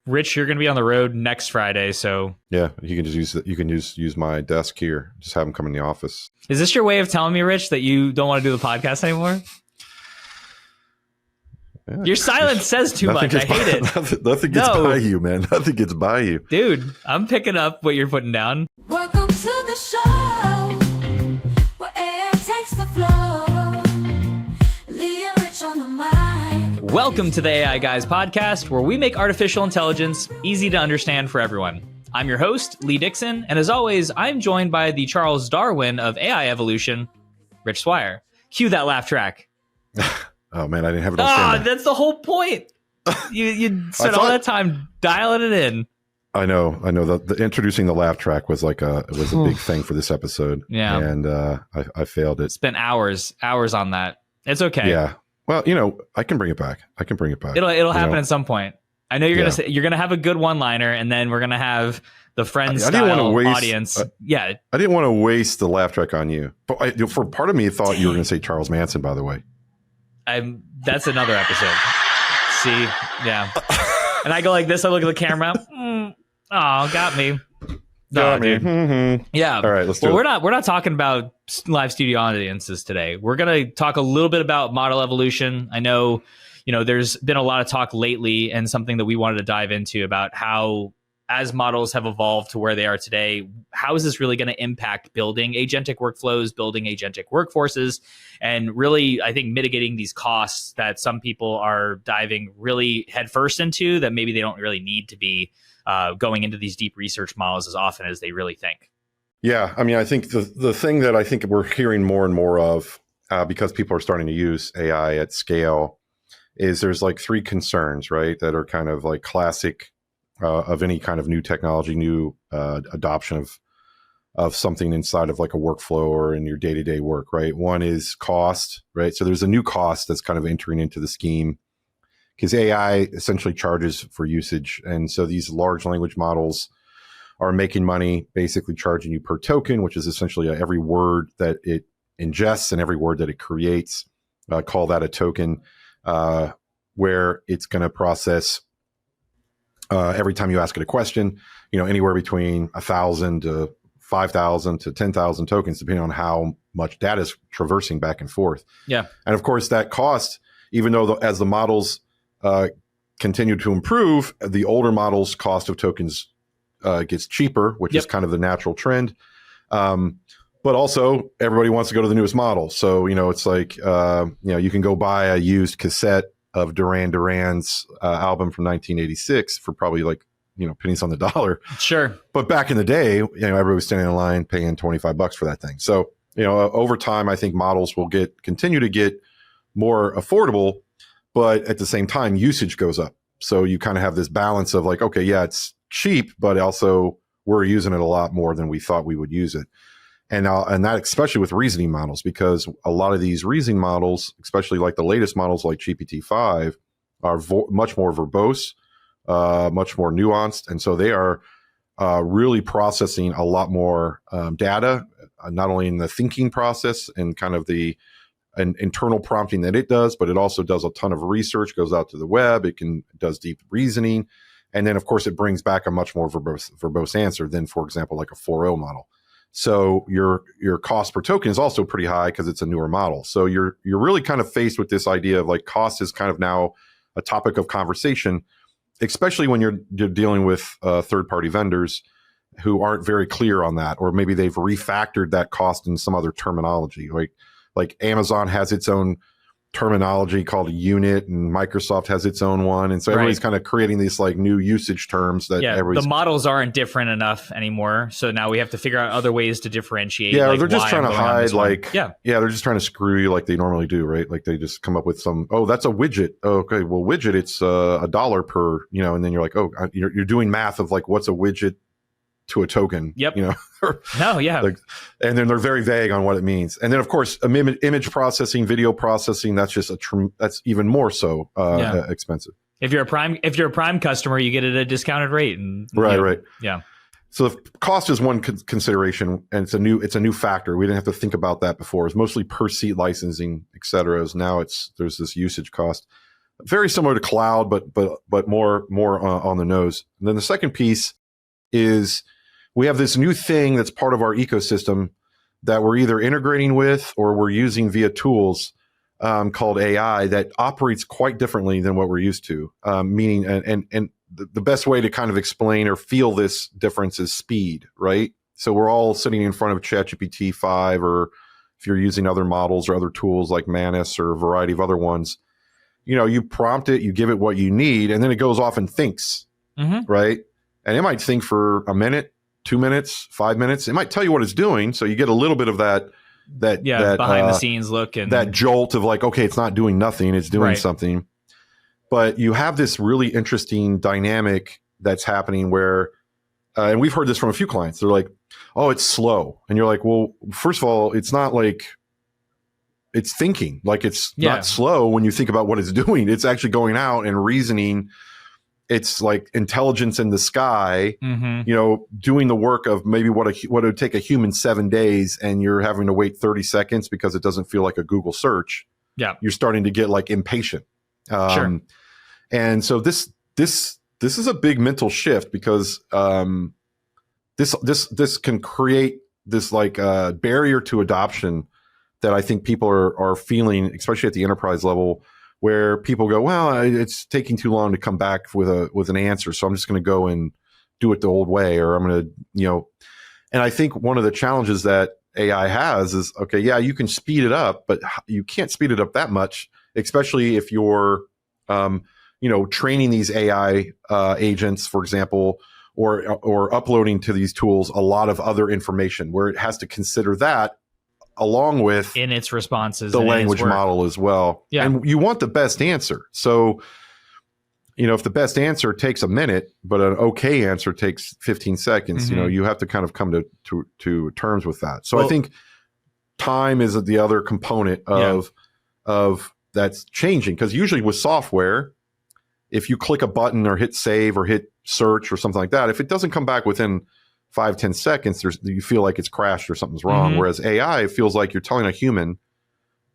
Rich, you're going to be on the road next Friday, so yeah, you can just use my desk here. Just have them come in the office. is this your way of telling me, Rich, that you don't want to do the podcast anymore? Yeah, your silence says too much. I hate it. Nothing gets by you, man. Nothing gets by you. Dude, I'm picking up what you're putting down. Welcome to the show, where air takes the floor. Lee and Rich on the mic. Welcome to the AI Guys podcast, where we make artificial intelligence easy to understand for everyone. I'm your host, Lee Dixon, and as always, I'm joined by the Charles Darwin of AI evolution, Rich Swire. Cue that laugh track. Oh man, I didn't have it on camera. That's the whole point. You spent all that time dialing it in. I know. The introducing the laugh track was like a big thing for this episode. Yeah, and I failed it. Spent hours on that. It's okay. Yeah. Well, I can bring it back. It'll happen at some point. I know you're gonna have a good one-liner, and then we're gonna have the Friends style audience. I didn't want to waste the laugh track on you, but for part of me, thought you were going to say Charles Manson. By the way. That's another episode. See, yeah. And I go like this. I look at the camera. Oh, got me. No, dude. Mm-hmm. Yeah. All right, let's do it. We're not talking about live studio audiences today. We're gonna talk a little bit about model evolution. I know, there's been a lot of talk lately, and something that we wanted to dive into about how, as models have evolved to where they are today, how is this really going to impact building agentic workflows, building agentic workforces, and really, I think, mitigating these costs that some people are diving really headfirst into that maybe they don't really need to be going into these deep research models as often as they really think. Yeah, I mean, I think the thing that I think we're hearing more and more of, because people are starting to use AI at scale, is there's like three concerns, right, that are kind of like classic of any kind of new technology, new adoption of something inside of like a workflow or in your day-to-day work, right? One is cost, right? So there's a new cost that's kind of entering into the scheme because AI essentially charges for usage. And so these large language models are making money, basically charging you per token, which is essentially every word that it ingests and every word that it creates. Call that a token, where it's going to process every time you ask it a question, anywhere between 1,000 to 5,000 to 10,000 tokens, depending on how much data is traversing back and forth. Yeah. And of course, that cost, even though as the models continue to improve, the older models' cost of tokens gets cheaper, which is kind of the natural trend. But also, everybody wants to go to the newest model. So, it's like, you can go buy a used cassette of Duran Duran's album from 1986 for probably like, pennies on the dollar. Sure. But back in the day, everybody was standing in line paying $25 for that thing. So, over time, I think models will continue to get more affordable, but at the same time, usage goes up. So you kind of have this balance of like, okay, yeah, it's cheap, but also we're using it a lot more than we thought we would use it. And that especially with reasoning models, because a lot of these reasoning models, especially like the latest models like GPT-5, are much more verbose, much more nuanced. And so they are really processing a lot more data, not only in the thinking process and kind of the internal prompting that it does, but it also does a ton of research, goes out to the web, does deep reasoning. And then, of course, it brings back a much more verbose answer than, for example, like a 4.0 model. So your cost per token is also pretty high because it's a newer model. So you're really kind of faced with this idea of like cost is kind of now a topic of conversation, especially when you're dealing with third-party vendors who aren't very clear on that, or maybe they've refactored that cost in some other terminology. Like Amazon has its own terminology called a unit, and Microsoft has its own one, and so everybody's kind of creating these like new usage terms that the models aren't different enough anymore, so now we have to figure out other ways to differentiate. Yeah, they're just trying to hide they're just trying to screw you like they normally do, right? Like they just come up with some, that's a widget. Oh, okay, well, widget, it's $1 per, and then you're like, you're doing math of like what's a widget to a token. Yep. And then they're very vague on what it means. And then of course, image processing, video processing, that's just that's even more so expensive. If you're a Prime customer, you get it at a discounted rate. Right. Yeah. So the cost is one consideration, and it's a new factor. We didn't have to think about that before. It's mostly per seat licensing, et cetera. Now there's this usage cost. very similar to cloud, but more on the nose. And then the second piece is we have this new thing that's part of our ecosystem that we're either integrating with or we're using via tools called AI that operates quite differently than what we're used to. Meaning, and the best way to kind of explain or feel this difference is speed, right? So we're all sitting in front of ChatGPT 5, or if you're using other models or other tools like Manus or a variety of other ones, you prompt it, you give it what you need, and then it goes off and thinks, right? And it might think for a minute, 2 minutes, 5 minutes. It might tell you what it's doing, so you get a little bit of that behind the scenes look and that jolt of like, okay, it's not doing nothing, it's doing something. But you have this really interesting dynamic that's happening where, and we've heard this from a few clients. They're like, "Oh, it's slow," and you're like, "Well, first of all, it's not like it's thinking. Like it's not slow when you think about what it's doing. It's actually going out and reasoning." It's like intelligence in the sky, doing the work of maybe what it would take a human 7 days, and you're having to wait 30 seconds because it doesn't feel like a Google search. Yeah, you're starting to get like impatient. Sure. And so this is a big mental shift because this can create this like barrier to adoption that I think people are feeling, especially at the enterprise level, where people go, well, it's taking too long to come back with an answer, so I'm just going to go and do it the old way, or I'm going to, And I think one of the challenges that AI has is, okay, yeah, you can speed it up, but you can't speed it up that much, especially if you're, training these AI agents, for example, or uploading to these tools a lot of other information, where it has to consider that along with in its responses, the language model as well. Yeah. And you want the best answer. So, if the best answer takes a minute, but an okay answer takes 15 seconds, you have to kind of come to terms with that. So I think time is the other component of that's changing, because usually with software, if you click a button or hit save or hit search or something like that, if it doesn't come back within 5-10 seconds, you feel like it's crashed or something's wrong. Whereas AI feels like you're telling a human,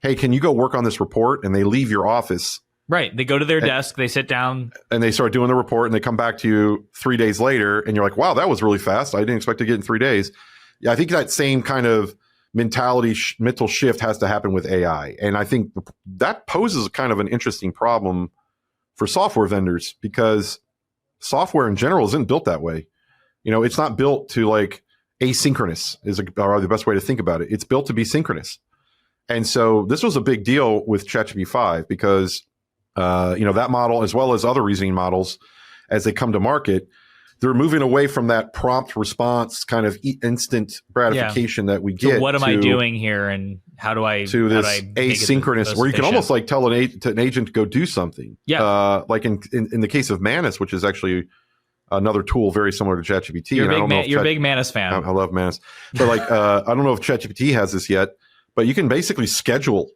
hey, can you go work on this report? And they leave your office. Right. They go to their desk, they sit down. And they start doing the report, and they come back to you 3 days later, and you're like, wow, that was really fast. I didn't expect to get in 3 days. Yeah, I think that same kind of mental shift has to happen with AI. And I think that poses kind of an interesting problem for software vendors, because software in general isn't built that way. It's not built to like asynchronous is the best way to think about it. It's built to be synchronous. And so this was a big deal with ChatGPT 5 because, that model, as well as other reasoning models, as they come to market, they're moving away from that prompt response kind of instant gratification that we get. So what am I doing here, and how do I to this asynchronous, where you can almost like tell an agent to go do something. Yeah, like in the case of Manus, which is actually another tool very similar to ChatGPT. You're a big Manus fan. I love Manus, but like I don't know if ChatGPT has this yet, but you can basically schedule.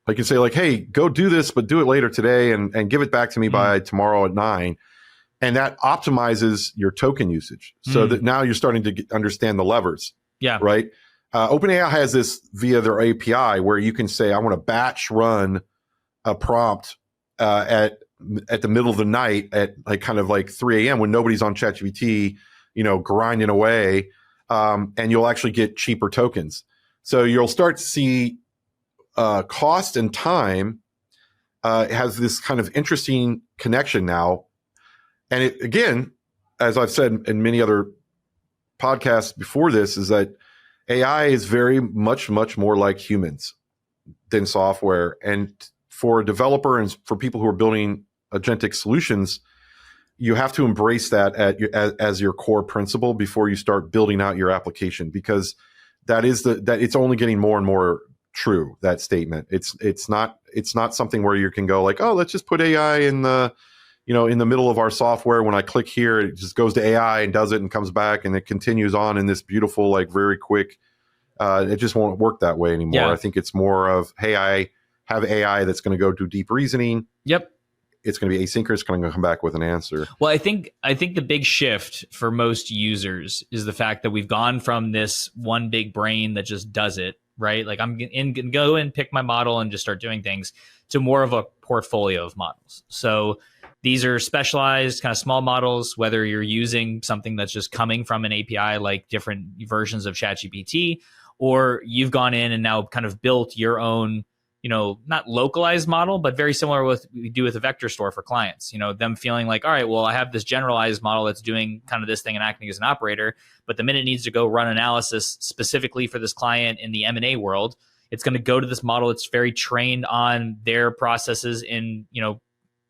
Like you say, like, hey, go do this, but do it later today, and give it back to me by tomorrow at 9. And that optimizes your token usage, so that now you're starting to understand the levers. Yeah. Right. OpenAI has this via their API where you can say, I want to batch run a prompt at the middle of the night at like kind of like 3 a.m. when nobody's on ChatGPT, grinding away, and you'll actually get cheaper tokens. So you'll start to see cost and time has this kind of interesting connection now. And it, again, as I've said in many other podcasts before this, is that AI is very much more like humans than software. And for a developer and for people who are building agentic solutions, you have to embrace that as your core principle before you start building out your application, because that it's only getting more and more true, that statement. It's not something where you can go like, oh, let's just put AI in the middle of our software. When I click here, it just goes to AI and does it and comes back, and it continues on in this beautiful, like very quick. It just won't work that way anymore. Yeah. I think it's more of, hey, I have AI that's going to go do deep reasoning. Yep. It's going to be asynchronous, going to come back with an answer. Well, I think the big shift for most users is the fact that we've gone from this one big brain that just does it, right? Like I'm going to go and pick my model and just start doing things, to more of a portfolio of models. So these are specialized kind of small models, whether you're using something that's just coming from an API like different versions of ChatGPT, or you've gone in and now kind of built your own, not localized model, but very similar with what we do with a vector store for clients. Them feeling like, all right, well, I have this generalized model that's doing kind of this thing and acting as an operator, but the minute it needs to go run analysis specifically for this client in the M&A world, it's going to go to this model. It's very trained on their processes in,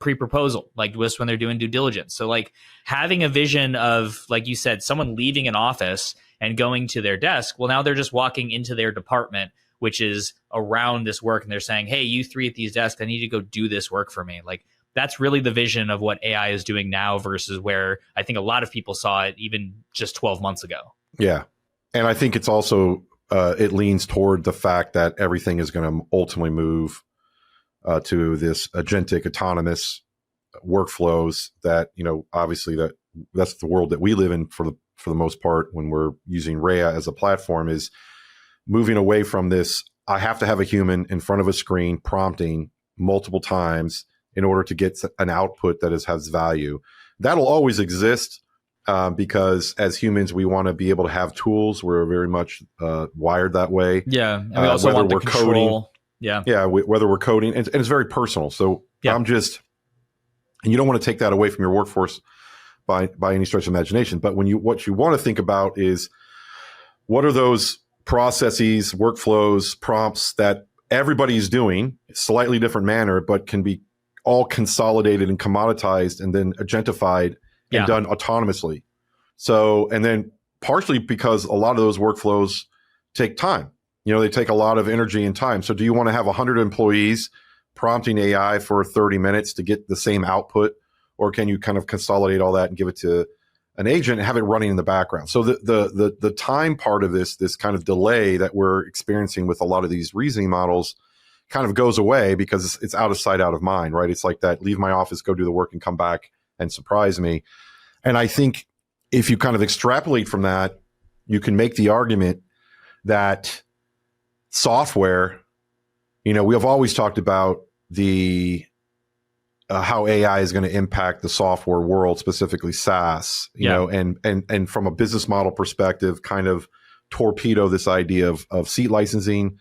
pre-proposal, like just when they're doing due diligence. So like having a vision of, like you said, someone leaving an office and going to their desk, well, now they're just walking into their department, which is around this work, and they're saying, hey, you three at these desks, I need you to go do this work for me. Like that's really the vision of what AI is doing now versus where I think a lot of people saw it even just 12 months ago. Yeah. And I think it's also, it leans toward the fact that everything is going to ultimately move to this agentic autonomous workflows that, obviously that's the world that we live in for the most part when we're using Rhea as a platform, is moving away from this. I have to have a human in front of a screen prompting multiple times in order to get an output that has value. That'll always exist because as humans, we want to be able to have tools. We're very much wired that way. Yeah. And we also want the control. Coding. Yeah. Yeah. Whether we're coding, and it's very personal. So and you don't want to take that away from your workforce by any stretch of imagination. But what you want to think about is, what are those processes, workflows, prompts that everybody's doing, slightly different manner, but can be all consolidated and commoditized and then agentified and done autonomously. So, and then partially because a lot of those workflows take time. They take a lot of energy and time. So do you want to have 100 employees prompting AI for 30 minutes to get the same output? Or can you kind of consolidate all that and give it to an agent and have it running in the background? So the time part of this kind of delay that we're experiencing with a lot of these reasoning models kind of goes away because it's out of sight, out of mind, right? It's like that, leave my office, go do the work and come back and surprise me. And I think if you kind of extrapolate from that, you can make the argument that software, we have always talked about the how AI is going to impact the software world, specifically SaaS, and from a business model perspective, kind of torpedo this idea of seat licensing.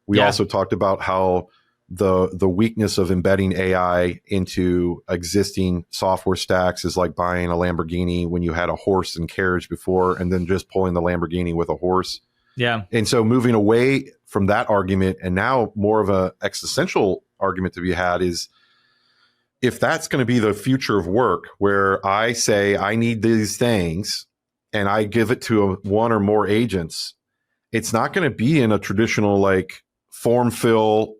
We also talked about how the weakness of embedding AI into existing software stacks is like buying a Lamborghini when you had a horse and carriage before, and then just pulling the Lamborghini with a horse. Yeah. And so moving away from that argument, and now more of a existential argument to be had is, if that's going to be the future of work, where I say I need these things and I give it to one or more agents, it's not going to be in a traditional like form fill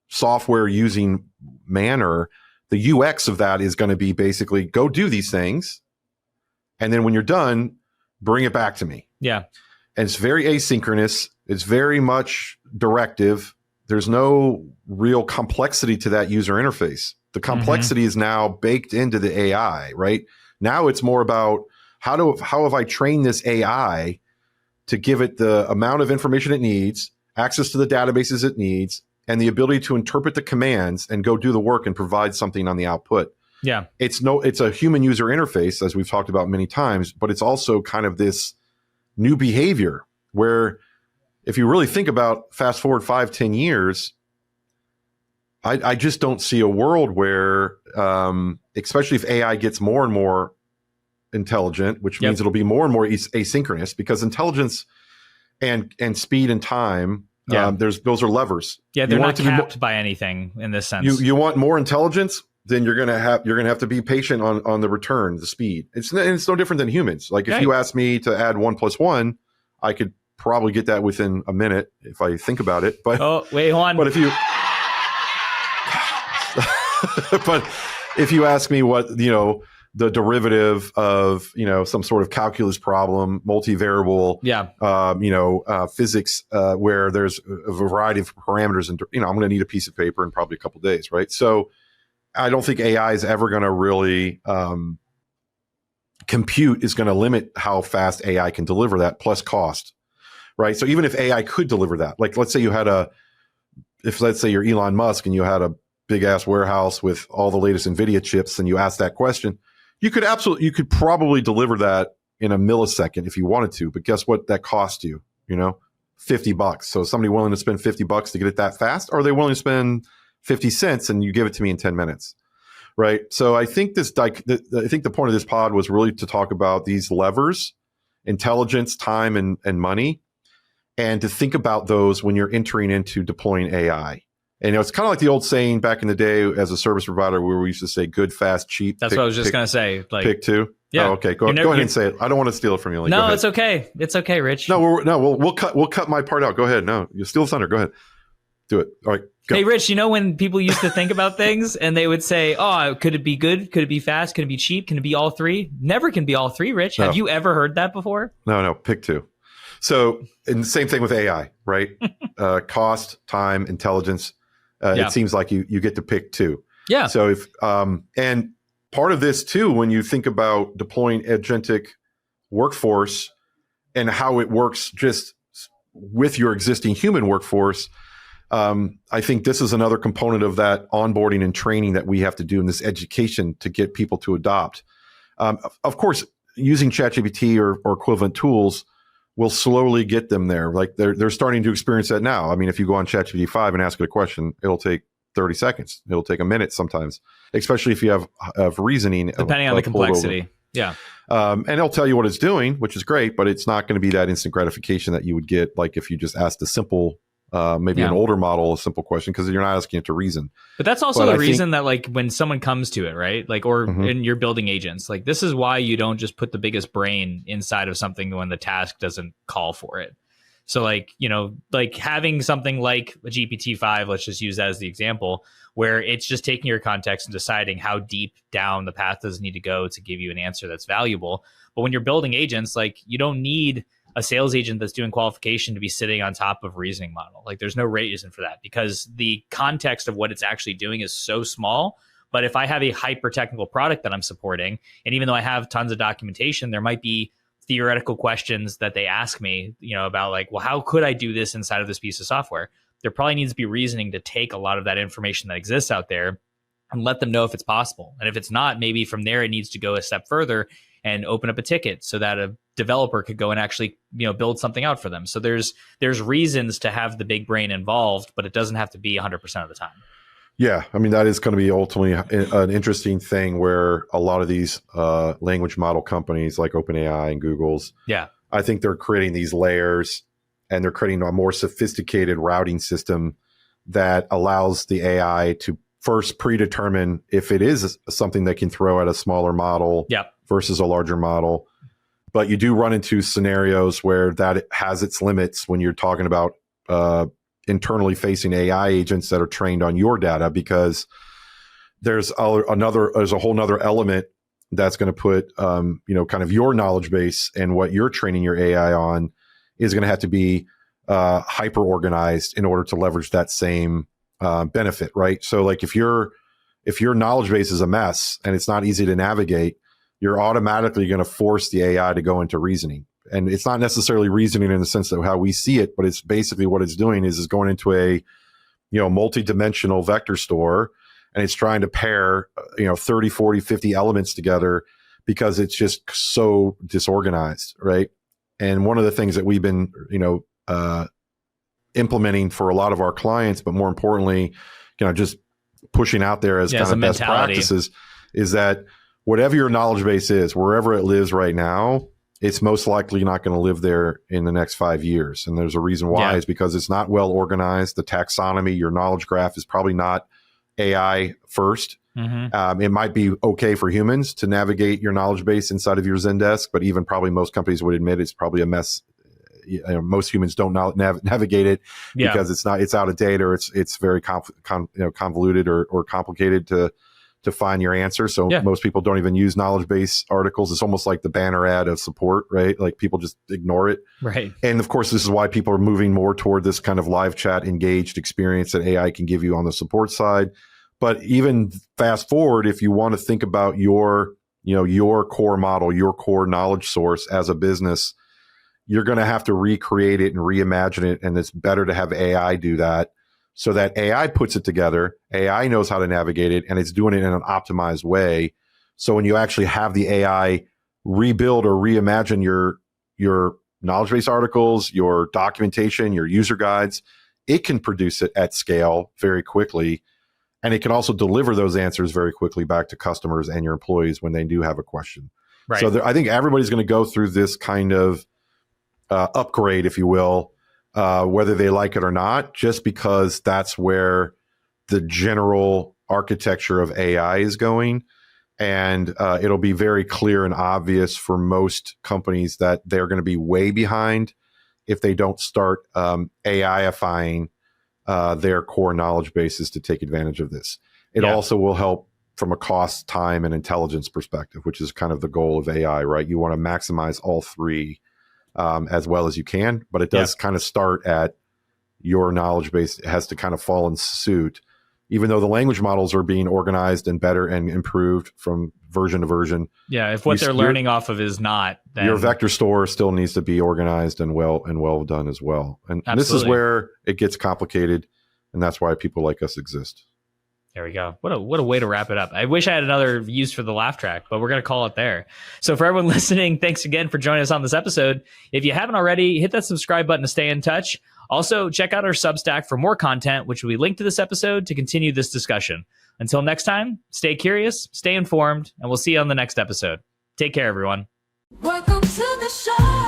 software using manner. The UX of that is going to be basically go do these things, and then when you're done, bring it back to me. Yeah. And it's very asynchronous. It's very much directive. There's no real complexity to that user interface. The complexity is now baked into the AI, right? Now it's more about how have I trained this AI to give it the amount of information it needs, access to the databases it needs, and the ability to interpret the commands and go do the work and provide something on the output. Yeah. It's a human user interface, as we've talked about many times, but it's also kind of this new behavior where, if you really think about fast forward 5-10 years, I just don't see a world where, especially if AI gets more and more intelligent, which means it'll be more and more asynchronous, because intelligence and speed and time, those are levers. Yeah, they're not capped by anything in this sense. You want more intelligence, then you're gonna have to be patient on the return, the speed. It's no different than humans. Like if you ask me to add 1 + 1, I could probably get that within a minute if I think about it. But wait, hold on. But if you but if you ask me what, the derivative of, some sort of calculus problem, multivariable, physics, where there's a variety of parameters, and, I'm going to need a piece of paper in probably a couple of days. Right. So I don't think AI is ever going to really, compute is going to limit how fast AI can deliver that, plus cost. right? So even if AI could deliver that, like let's say let's say you're Elon Musk and you had a big ass warehouse with all the latest NVIDIA chips and you asked that question, you could probably deliver that in a millisecond if you wanted to. But guess what? That cost you, $50. So is somebody willing to spend $50 to get it that fast? Or are they willing to spend 50 cents and you give it to me in 10 minutes? Right. So I think I think the point of this pod was really to talk about these levers, intelligence, time, and money, and to think about those when you're entering into deploying AI. And it's kind of like the old saying back in the day as a service provider where we used to say good, fast, cheap. That's what I was just going to say. Like, pick two. Yeah. Oh, okay. Go ahead and say it. I don't want to steal it from you. No, it's okay. It's okay, Rich. No, we'll cut my part out. Go ahead. No, you steal the thunder. Go ahead. Do it. All right. Go. Hey, Rich, when people used to think about things and they would say, oh, could it be good? Could it be fast? Could it be cheap? Can it be all three? Never can be all three, Rich. No. Have you ever heard that before? No, pick two. So, and the same thing with AI, right? Cost, time, intelligence. It seems like you get to pick two. Yeah. So if and part of this too, when you think about deploying agentic workforce and how it works just with your existing human workforce, I think this is another component of that onboarding and training that we have to do in this education to get people to adopt. Of course, using ChatGPT or equivalent tools will slowly get them there. Like they're starting to experience that now. I mean, if you go on ChatGPT 5 and ask it a question, it'll take 30 seconds. It'll take a minute sometimes, especially if you have reasoning. Depending on the complexity. Yeah. And it'll tell you what it's doing, which is great, but it's not going to be that instant gratification that you would get like if you just asked a simple, maybe an older model, a simple question, because you're not asking it to reason. But that's also the reason that like when someone comes to it, right? Like, or in you're building agents, like this is why you don't just put the biggest brain inside of something when the task doesn't call for it. So like, like having something like a GPT-5, let's just use that as the example, where it's just taking your context and deciding how deep down the path does need to go to give you an answer that's valuable. But when you're building agents, like you don't need a sales agent that's doing qualification to be sitting on top of a reasoning model. Like there's no reason for that because the context of what it's actually doing is so small. But if I have a hyper technical product that I'm supporting, and even though I have tons of documentation, there might be theoretical questions that they ask me, about like, well, how could I do this inside of this piece of software? There probably needs to be reasoning to take a lot of that information that exists out there and let them know if it's possible. And if it's not, maybe from there, it needs to go a step further and open up a ticket so that a developer could go and actually, build something out for them. So there's reasons to have the big brain involved, but it doesn't have to be 100% of the time. Yeah. I mean, that is going to be ultimately an interesting thing where a lot of these language model companies like OpenAI and Google's, I think they're creating these layers and they're creating a more sophisticated routing system that allows the AI to first predetermine if it is something they can throw at a smaller model versus a larger model. But you do run into scenarios where that has its limits when you're talking about internally facing AI agents that are trained on your data, because there's a whole nother element that's going to put, kind of your knowledge base and what you're training your AI on is going to have to be hyper organized in order to leverage that same benefit, right? So like if your knowledge base is a mess and it's not easy to navigate, you're automatically going to force the AI to go into reasoning. And it's not necessarily reasoning in the sense of how we see it, but it's basically what it's doing is going into a, multi-dimensional vector store, and it's trying to pair, 30, 40, 50 elements together because it's just so disorganized, right? And one of the things that we've been, implementing for a lot of our clients, but more importantly, just pushing out there as kind of best practices is that whatever your knowledge base is, wherever it lives right now, it's most likely not going to live there in the next 5 years. And there's a reason why is because it's not well organized. The taxonomy, your knowledge graph is probably not AI first. It might be okay for humans to navigate your knowledge base inside of your Zendesk, but even probably most companies would admit it's probably a mess. Most humans don't navigate it because it's out of date, or it's very convoluted or complicated to find your answer. So most people don't even use knowledge base articles. It's almost like the banner ad of support, right? Like people just ignore it. Right. And of course, this is why people are moving more toward this kind of live chat engaged experience that AI can give you on the support side. But even fast forward, if you want to think about your core model, your core knowledge source as a business, you're going to have to recreate it and reimagine it. And it's better to have AI do that so that AI puts it together. AI knows how to navigate it, and it's doing it in an optimized way. So when you actually have the AI rebuild or reimagine your knowledge base articles, your documentation, your user guides, it can produce it at scale very quickly. And it can also deliver those answers very quickly back to customers and your employees when they do have a question. Right. So I think everybody's going to go through this kind of upgrade, if you will, whether they like it or not, just because that's where the general architecture of AI is going. And it'll be very clear and obvious for most companies that they're going to be way behind if they don't start AI-ifying their core knowledge bases to take advantage of this. It also will help from a cost, time, and intelligence perspective, which is kind of the goal of AI, right? You want to maximize all three as well as you can, but it does kind of start at your knowledge base. It has to kind of fall in suit, even though the language models are being organized and better and improved from version to version. Yeah, if what they're learning off of is not, then your vector store still needs to be organized and well done as well. And this is where it gets complicated, and that's why people like us exist. There we go. What a way to wrap it up. I wish I had another use for the laugh track, but we're going to call it there. So for everyone listening, thanks again for joining us on this episode. If you haven't already, hit that subscribe button to stay in touch. Also, check out our Substack for more content, which will be linked to this episode to continue this discussion. Until next time, stay curious, stay informed, and we'll see you on the next episode. Take care, everyone. Welcome to the show.